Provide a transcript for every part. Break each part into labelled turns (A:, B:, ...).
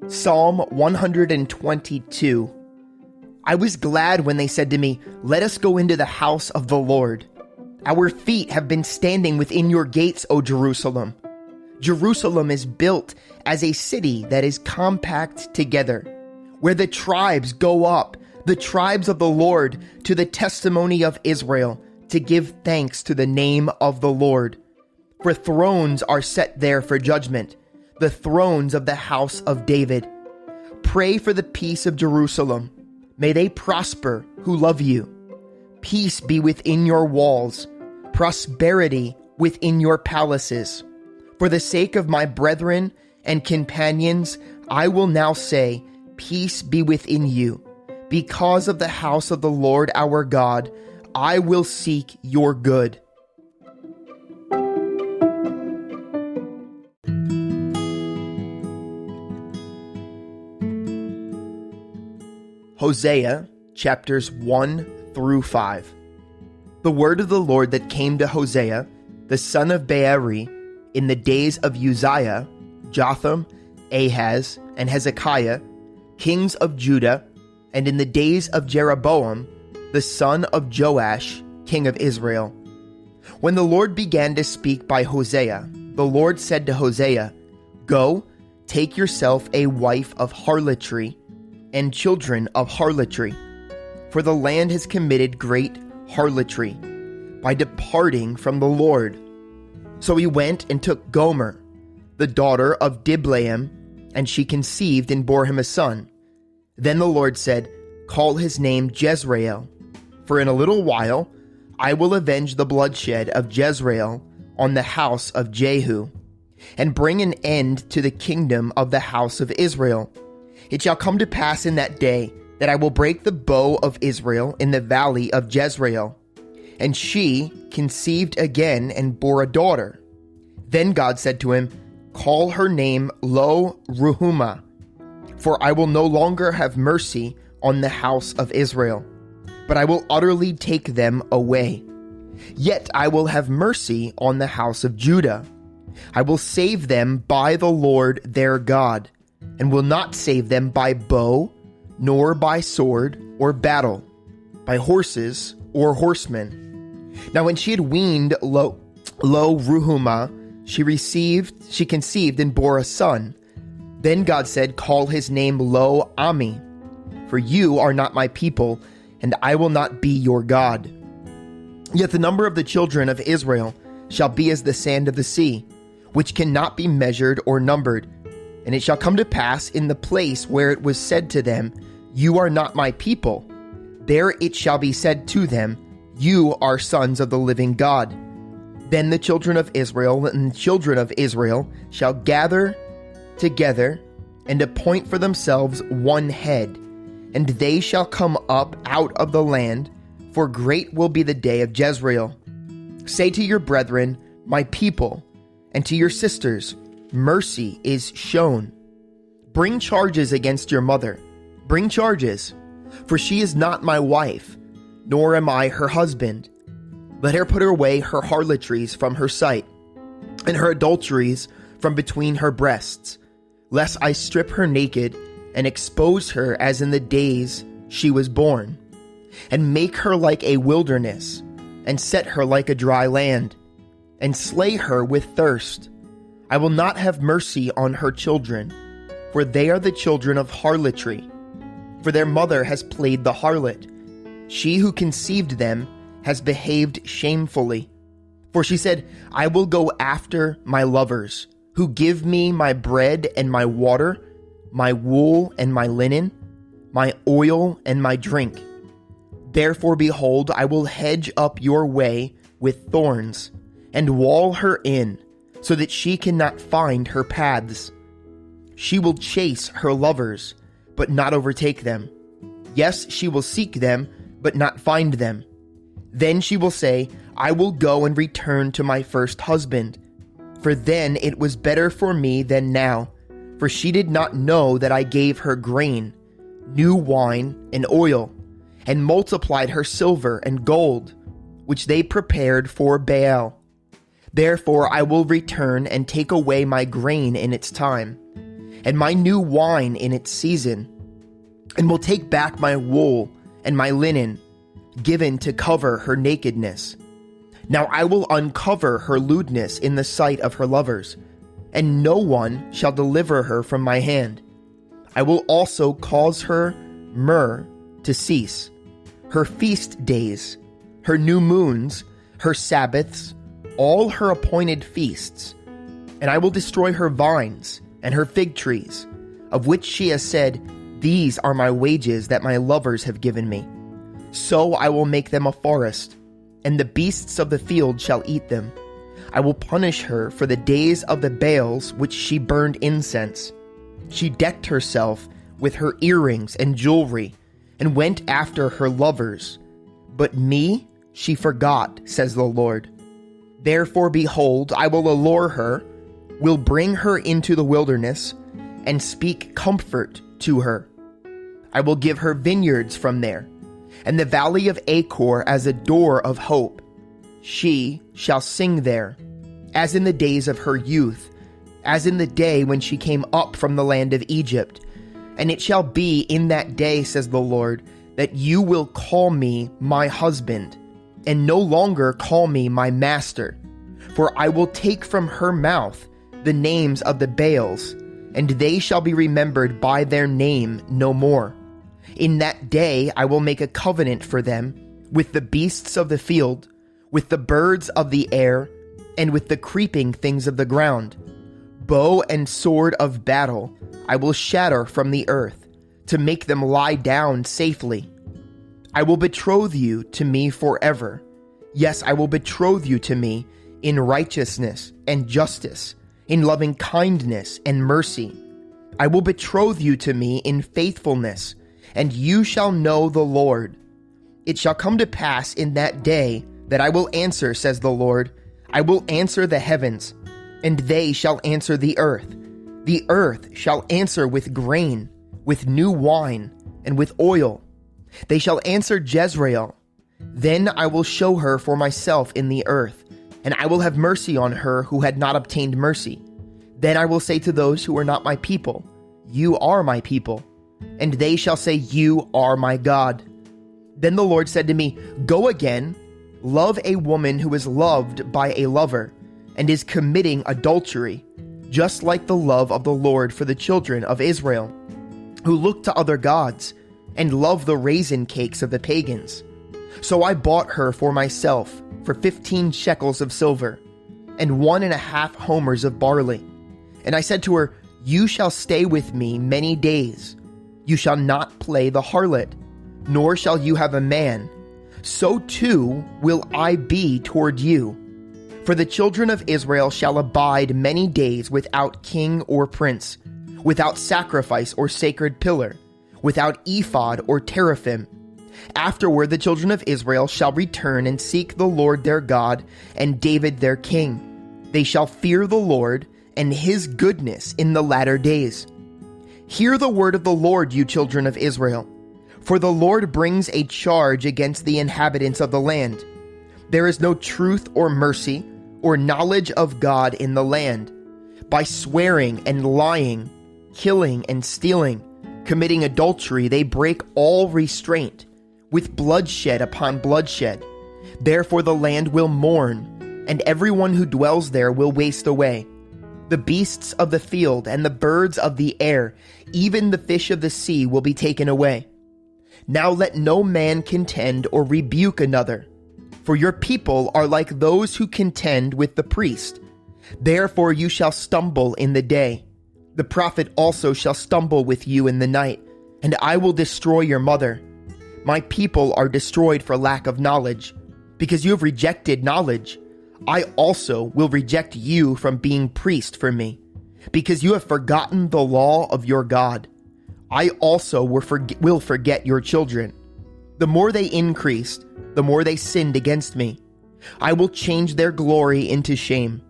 A: Psalm 122. I was glad when they said to me, "Let us go into the house of the Lord." Our feet have been standing within your gates, O Jerusalem. Jerusalem is built as a city that is compact together, where the tribes go up, the tribes of the Lord, to the testimony of Israel, to give thanks to the name of the Lord. For thrones are set there for judgment, the thrones of the house of David. Pray for the peace of Jerusalem. May they prosper who love you. Peace be within your walls, prosperity within your palaces. For the sake of my brethren and companions, I will now say, peace be within you. Because of the house of the Lord our God, I will seek your good. Hosea, chapters 1 through 5. The word of the Lord that came to Hosea, the son of Beeri, in the days of Uzziah, Jotham, Ahaz, and Hezekiah, kings of Judah, and in the days of Jeroboam, the son of Joash, king of Israel. When the Lord began to speak by Hosea, the Lord said to Hosea, "Go, take yourself a wife of harlotry, and children of harlotry, for the land has committed great harlotry by departing from the Lord." So he went and took Gomer, the daughter of Diblaim, and she conceived and bore him a son. Then the Lord said, "Call his name Jezreel, for in a little while I will avenge the bloodshed of Jezreel on the house of Jehu, and bring an end to the kingdom of the house of Israel. It shall come to pass in that day that I will break the bow of Israel in the valley of Jezreel." And she conceived again and bore a daughter. Then God said to him, "Call her name Lo Ruhumah, for I will no longer have mercy on the house of Israel, but I will utterly take them away. Yet I will have mercy on the house of Judah. I will save them by the Lord their God, and will not save them by bow, nor by sword or battle, by horses or horsemen." Now when she had weaned Lo Ruhumah, she conceived and bore a son. Then God said, "Call his name Lo Ami, for you are not my people, and I will not be your God. Yet the number of the children of Israel shall be as the sand of the sea, which cannot be measured or numbered. And it shall come to pass in the place where it was said to them, 'You are not my people,' there it shall be said to them, 'You are sons of the living God.' Then the children of Israel and the children of Israel shall gather together and appoint for themselves one head, and they shall come up out of the land, for great will be the day of Jezreel. Say to your brethren, 'My people,' and to your sisters, 'Mercy is shown.' Bring charges against your mother, bring charges, for she is not my wife, nor am I her husband. Let her put away her harlotries from her sight, and her adulteries from between her breasts, lest I strip her naked and expose her as in the days she was born, and make her like a wilderness, and set her like a dry land, and slay her with thirst. I will not have mercy on her children, for they are the children of harlotry, for their mother has played the harlot. She who conceived them has behaved shamefully. For she said, 'I will go after my lovers, who give me my bread and my water, my wool and my linen, my oil and my drink. Therefore, behold, I will hedge up your way with thorns, and wall her in, so that she cannot find her paths. She will chase her lovers, but not overtake them. Yes, she will seek them, but not find them. Then she will say, I will go and return to my first husband, for then it was better for me than now, for she did not know that I gave her grain, new wine, and oil, and multiplied her silver and gold, which they prepared for Baal. Therefore I will return and take away my grain in its time, and my new wine in its season, and will take back my wool and my linen, given to cover her nakedness. Now I will uncover her lewdness in the sight of her lovers, and no one shall deliver her from my hand. I will also cause her myrrh to cease, her feast days, her new moons, her Sabbaths, all her appointed feasts. And I will destroy her vines and her fig trees, of which she has said, These are my wages that my lovers have given me. So I will make them a forest, and the beasts of the field shall eat them. I will punish her for the days of the Baals which she burned incense. She decked herself with her earrings and jewelry, and went after her lovers. But me she forgot, says the Lord. Therefore, behold, I will allure her, will bring her into the wilderness, and speak comfort to her. I will give her vineyards from there, and the valley of Achor as a door of hope. She shall sing there, as in the days of her youth, as in the day when she came up from the land of Egypt. And it shall be in that day, says the Lord, that you will call me my husband, and no longer call me my master. For I will take from her mouth the names of the Baals, and they shall be remembered by their name no more. In that day I will make a covenant for them with the beasts of the field, with the birds of the air, and with the creeping things of the ground. Bow and sword of battle I will shatter from the earth, to make them lie down safely. I will betroth you to me forever. Yes, I will betroth you to me in righteousness and justice, in loving kindness and mercy. I will betroth you to me in faithfulness, and you shall know the Lord. It shall come to pass in that day that I will answer, says the Lord. I will answer the heavens, and they shall answer the earth. The earth shall answer with grain, with new wine, and with oil. They shall answer Jezreel. Then I will show her for myself in the earth, and I will have mercy on her who had not obtained mercy. Then I will say to those who are not my people, You are my people. And they shall say, You are my God. Then the Lord said to me, Go again, love a woman who is loved by a lover, and is committing adultery, just like the love of the Lord for the children of Israel, who look to other gods, and love the raisin cakes of the pagans. So I bought her for myself for 15 shekels of silver, and 1.5 homers of barley. And I said to her, You shall stay with me many days. You shall not play the harlot, nor shall you have a man. So too will I be toward you. For the children of Israel shall abide many days without king or prince, without sacrifice or sacred pillar, without ephod or teraphim. Afterward the children of Israel shall return and seek the Lord their God and David their king. They shall fear the Lord and his goodness in the latter days. Hear the word of the Lord, you children of Israel. For the Lord brings a charge against the inhabitants of the land. There is no truth or mercy or knowledge of God in the land. By swearing and lying, killing and stealing, committing adultery, they break all restraint, with bloodshed upon bloodshed. Therefore the land will mourn, and everyone who dwells there will waste away. The beasts of the field and the birds of the air, even the fish of the sea, will be taken away. Now let no man contend or rebuke another, for your people are like those who contend with the priest. Therefore you shall stumble in the day. The prophet also shall stumble with you in the night, and I will destroy your mother. My people are destroyed for lack of knowledge. Because you have rejected knowledge, I also will reject you from being priest for me. Because you have forgotten the law of your God, I also will forget your children. The more they increased, the more they sinned against me. I will change their glory into shame.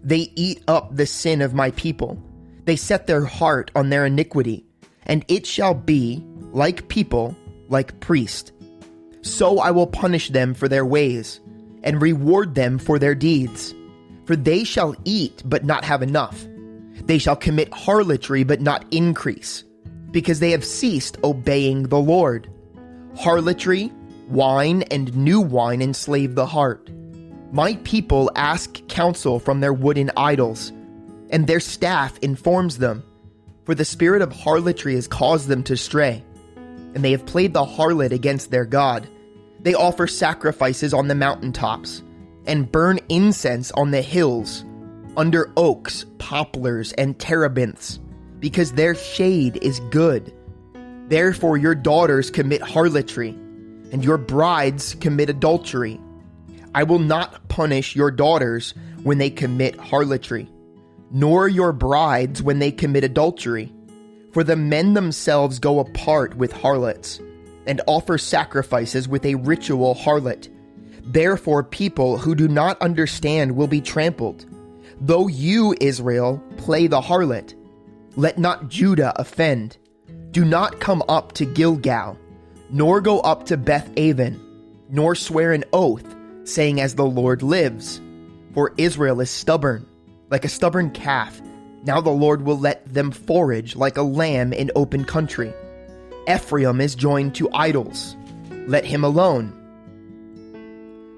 A: They eat up the sin of my people. They set their heart on their iniquity, and it shall be, like people, like priest. So I will punish them for their ways, and reward them for their deeds. For they shall eat, but not have enough. They shall commit harlotry, but not increase, because they have ceased obeying the Lord. Harlotry, wine, and new wine enslave the heart. My people ask counsel from their wooden idols, and their staff informs them. For the spirit of harlotry has caused them to stray, and they have played the harlot against their God. They offer sacrifices on the mountaintops, and burn incense on the hills, under oaks, poplars, and terebinths, because their shade is good. Therefore your daughters commit harlotry, and your brides commit adultery. I will not punish your daughters when they commit harlotry, nor your brides when they commit adultery. For the men themselves go apart with harlots, and offer sacrifices with a ritual harlot. Therefore people who do not understand will be trampled. Though you, Israel, play the harlot, let not Judah offend. Do not come up to Gilgal, nor go up to Beth-aven, nor swear an oath, saying, as the Lord lives. For Israel is stubborn, like a stubborn calf. Now the Lord will let them forage like a lamb in open country. Ephraim is joined to idols. Let him alone.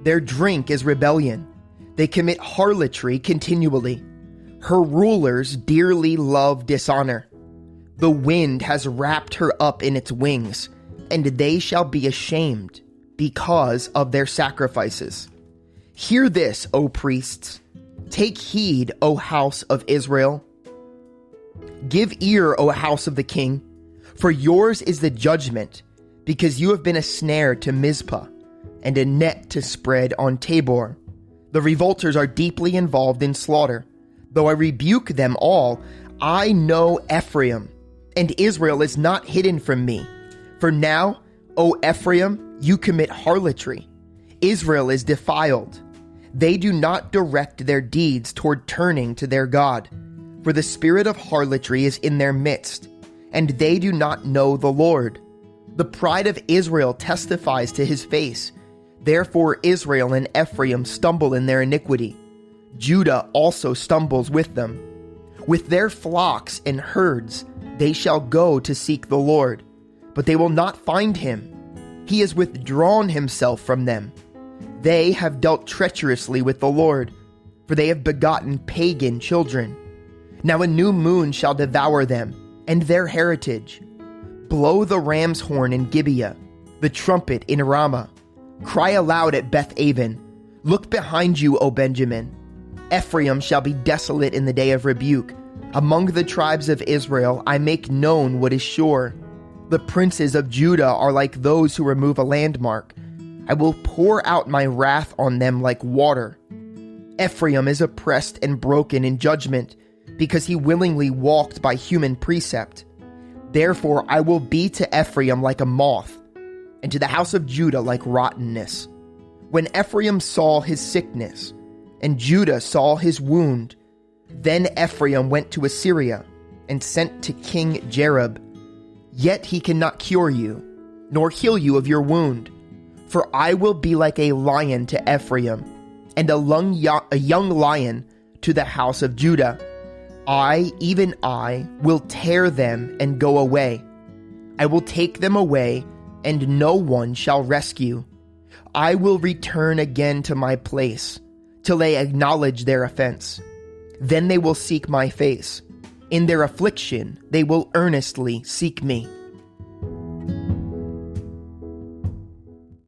A: Their drink is rebellion. They commit harlotry continually. Her rulers dearly love dishonor. The wind has wrapped her up in its wings, and they shall be ashamed because of their sacrifices. Hear this, O priests. Take heed, O house of Israel. Give ear, O house of the king, for yours is the judgment, because you have been a snare to Mizpah, and a net to spread on Tabor. The revolters are deeply involved in slaughter. Though I rebuke them all, I know Ephraim, and Israel is not hidden from me. For now, O Ephraim, you commit harlotry. Israel is defiled. They do not direct their deeds toward turning to their God. For the spirit of harlotry is in their midst, and they do not know the Lord. The pride of Israel testifies to his face. Therefore Israel and Ephraim stumble in their iniquity. Judah also stumbles with them. With their flocks and herds they shall go to seek the Lord, but they will not find him. He has withdrawn himself from them. They have dealt treacherously with the Lord, for they have begotten pagan children. Now a new moon shall devour them, and their heritage. Blow the ram's horn in Gibeah, the trumpet in Ramah. Cry aloud at Beth-aven. Look behind you, O Benjamin. Ephraim shall be desolate in the day of rebuke. Among the tribes of Israel I make known what is sure. The princes of Judah are like those who remove a landmark. I will pour out my wrath on them like water. Ephraim is oppressed and broken in judgment, because he willingly walked by human precept. Therefore I will be to Ephraim like a moth, and to the house of Judah like rottenness. When Ephraim saw his sickness, and Judah saw his wound, then Ephraim went to Assyria, and sent to King Jareb. Yet he cannot cure you, nor heal you of your wound. For I will be like a lion to Ephraim, and a young lion to the house of Judah. I, even I, will tear them and go away. I will take them away, and no one shall rescue. I will return again to my place, till they acknowledge their offense. Then they will seek my face. In their affliction they will earnestly seek me.